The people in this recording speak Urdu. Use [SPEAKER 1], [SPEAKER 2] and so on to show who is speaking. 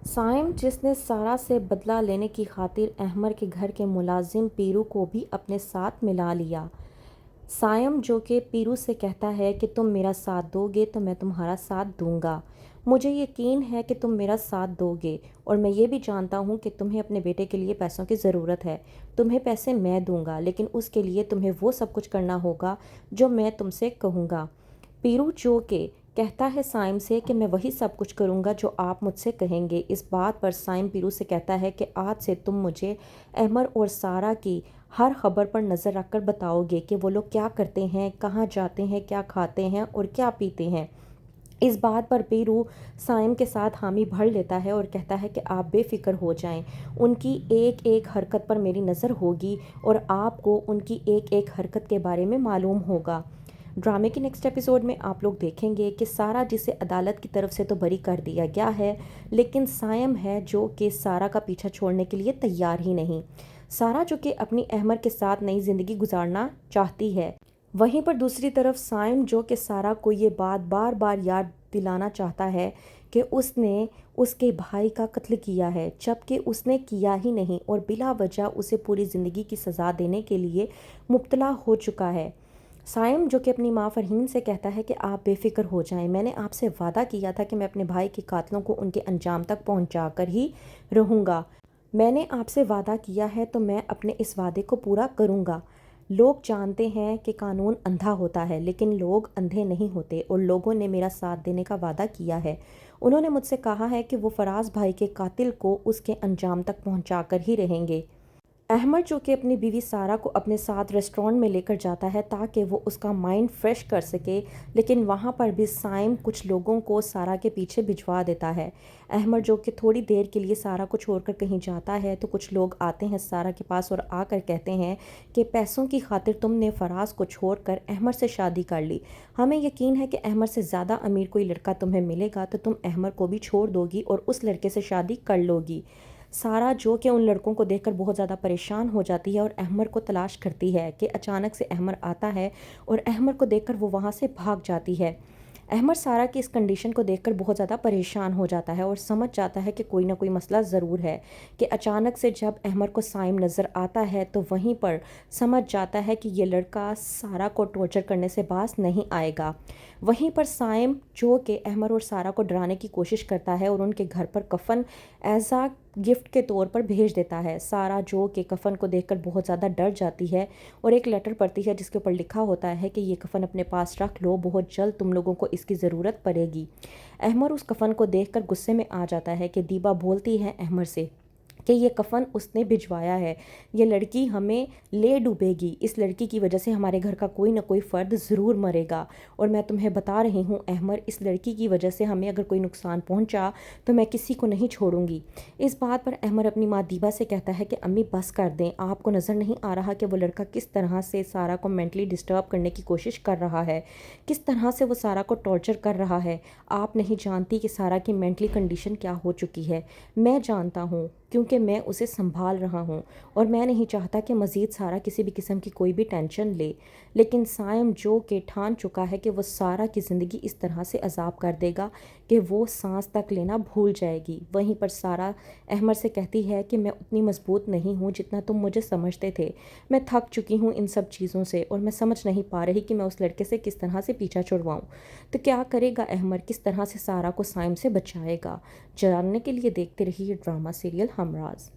[SPEAKER 1] سائم، جس نے سارا سے بدلہ لینے کی خاطر احمر کے گھر کے ملازم پیرو کو بھی اپنے ساتھ ملا لیا۔ سائم، جو کہ پیرو سے کہتا ہے کہ تم میرا ساتھ دو گے تو میں تمہارا ساتھ دوں گا۔ مجھے یقین ہے کہ تم میرا ساتھ دو گے، اور میں یہ بھی جانتا ہوں کہ تمہیں اپنے بیٹے کے لیے پیسوں کی ضرورت ہے۔ تمہیں پیسے میں دوں گا، لیکن اس کے لیے تمہیں وہ سب کچھ کرنا ہوگا جو میں تم سے کہوں گا۔ پیرو، جو کہ کہتا ہے سائم سے کہ میں وہی سب کچھ کروں گا جو آپ مجھ سے کہیں گے۔ اس بات پر سائم پیرو سے کہتا ہے کہ آج سے تم مجھے احمر اور سارا کی ہر خبر پر نظر رکھ کر بتاؤ گے کہ وہ لوگ کیا کرتے ہیں، کہاں جاتے ہیں، کیا کھاتے ہیں اور کیا پیتے ہیں۔ اس بات پر پیرو سائم کے ساتھ حامی بھر لیتا ہے اور کہتا ہے کہ آپ بے فکر ہو جائیں، ان کی ایک ایک حرکت پر میری نظر ہوگی اور آپ کو ان کی ایک ایک حرکت کے بارے میں معلوم ہوگا۔ ڈرامے کی نیکسٹ ایپیسوڈ میں آپ لوگ دیکھیں گے کہ سارا، جسے عدالت کی طرف سے تو بری کر دیا گیا ہے، لیکن سائم ہے جو کہ سارا کا پیچھا چھوڑنے کے لیے تیار ہی نہیں۔ سارا، جو کہ اپنی احمر کے ساتھ نئی زندگی گزارنا چاہتی ہے، وہیں پر دوسری طرف سائم، جو کہ سارا کو یہ بات بار بار یاد دلانا چاہتا ہے کہ اس نے اس کے بھائی کا قتل کیا ہے، جبکہ اس نے کیا ہی نہیں اور بلا وجہ اسے پوری زندگی کی سزا دینے کے لیے مبتلا ہو چکا ہے۔ سائم، جو کہ اپنی ماں فرحین سے کہتا ہے کہ آپ بے فکر ہو جائیں، میں نے آپ سے وعدہ کیا تھا کہ میں اپنے بھائی کے قاتلوں کو ان کے انجام تک پہنچا کر ہی رہوں گا۔ میں نے آپ سے وعدہ کیا ہے تو میں اپنے اس وعدے کو پورا کروں گا۔ لوگ جانتے ہیں کہ قانون اندھا ہوتا ہے، لیکن لوگ اندھے نہیں ہوتے، اور لوگوں نے میرا ساتھ دینے کا وعدہ کیا ہے۔ انہوں نے مجھ سے کہا ہے کہ وہ فراز بھائی کے قاتل کو اس کے انجام تک پہنچا کر ہی رہیں گے۔ احمر، جو کہ اپنی بیوی سارا کو اپنے ساتھ ریسٹورانٹ میں لے کر جاتا ہے تاکہ وہ اس کا مائنڈ فریش کر سکے، لیکن وہاں پر بھی سائم کچھ لوگوں کو سارا کے پیچھے بھجوا دیتا ہے۔ احمر، جو کہ تھوڑی دیر کے لیے سارا کو چھوڑ کر کہیں جاتا ہے تو کچھ لوگ آتے ہیں سارا کے پاس اور آ کر کہتے ہیں کہ پیسوں کی خاطر تم نے فراز کو چھوڑ کر احمر سے شادی کر لی۔ ہمیں یقین ہے کہ احمر سے زیادہ امیر کوئی لڑکا تمہیں ملے گا تو تم احمر کو بھی چھوڑ دو گی اور اس لڑکے سے شادی کر لو گی۔ سارا، جو کہ ان لڑکوں کو دیکھ کر بہت زیادہ پریشان ہو جاتی ہے اور احمر کو تلاش کرتی ہے کہ اچانک سے احمر آتا ہے اور احمر کو دیکھ کر وہ وہاں سے بھاگ جاتی ہے۔ احمر سارا کی اس کنڈیشن کو دیکھ کر بہت زیادہ پریشان ہو جاتا ہے اور سمجھ جاتا ہے کہ کوئی نہ کوئی مسئلہ ضرور ہے، کہ اچانک سے جب احمر کو سائم نظر آتا ہے تو وہیں پر سمجھ جاتا ہے کہ یہ لڑکا سارا کو ٹارچر کرنے سے باز نہیں آئے گا۔ وہیں پر سائم، جو کہ احمر اور سارا کو ڈرانے کی کوشش کرتا ہے اور ان کے گھر پر کفن ایز اے گفٹ کے طور پر بھیج دیتا ہے۔ سارا، جو کہ کفن کو دیکھ کر بہت زیادہ ڈر جاتی ہے اور ایک لیٹر پڑھتی ہے جس کے اوپر لکھا ہوتا ہے کہ یہ کفن اپنے پاس رکھ لو، بہت جلد تم لوگوں کو اس کی ضرورت پڑے گی۔ احمر اس کفن کو دیکھ کر غصے میں آ جاتا ہے کہ دیبا بولتی ہے احمر سے کہ یہ کفن اس نے بھجوایا ہے، یہ لڑکی ہمیں لے ڈوبے گی، اس لڑکی کی وجہ سے ہمارے گھر کا کوئی نہ کوئی فرد ضرور مرے گا، اور میں تمہیں بتا رہی ہوں احمر، اس لڑکی کی وجہ سے ہمیں اگر کوئی نقصان پہنچا تو میں کسی کو نہیں چھوڑوں گی۔ اس بات پر احمر اپنی ماں دیبا سے کہتا ہے کہ امی بس کر دیں، آپ کو نظر نہیں آ رہا کہ وہ لڑکا کس طرح سے سارا کو مینٹلی ڈسٹرب کرنے کی کوشش کر رہا ہے، کس طرح سے وہ سارا کو ٹارچر کر رہا ہے۔ آپ نہیں جانتی کہ سارا کی مینٹلی کنڈیشن کیا ہو چکی ہے، میں جانتا ہوں کیونکہ میں اسے سنبھال رہا ہوں، اور میں نہیں چاہتا کہ مزید سارا کسی بھی قسم کی کوئی بھی ٹینشن لے۔ لیکن سائم، جو کہ ٹھان چکا ہے کہ وہ سارا کی زندگی اس طرح سے عذاب کر دے گا کہ وہ سانس تک لینا بھول جائے گی۔ وہیں پر سارا احمر سے کہتی ہے کہ میں اتنی مضبوط نہیں ہوں جتنا تم مجھے سمجھتے تھے، میں تھک چکی ہوں ان سب چیزوں سے، اور میں سمجھ نہیں پا رہی کہ میں اس لڑکے سے کس طرح سے پیچھا چھڑواؤں۔ تو کیا کرے گا احمر، کس طرح سے سارا کو سائم سے بچائے گا؟ جاننے کے لیے دیکھتے رہیے ڈرامہ سیریل ہمراز۔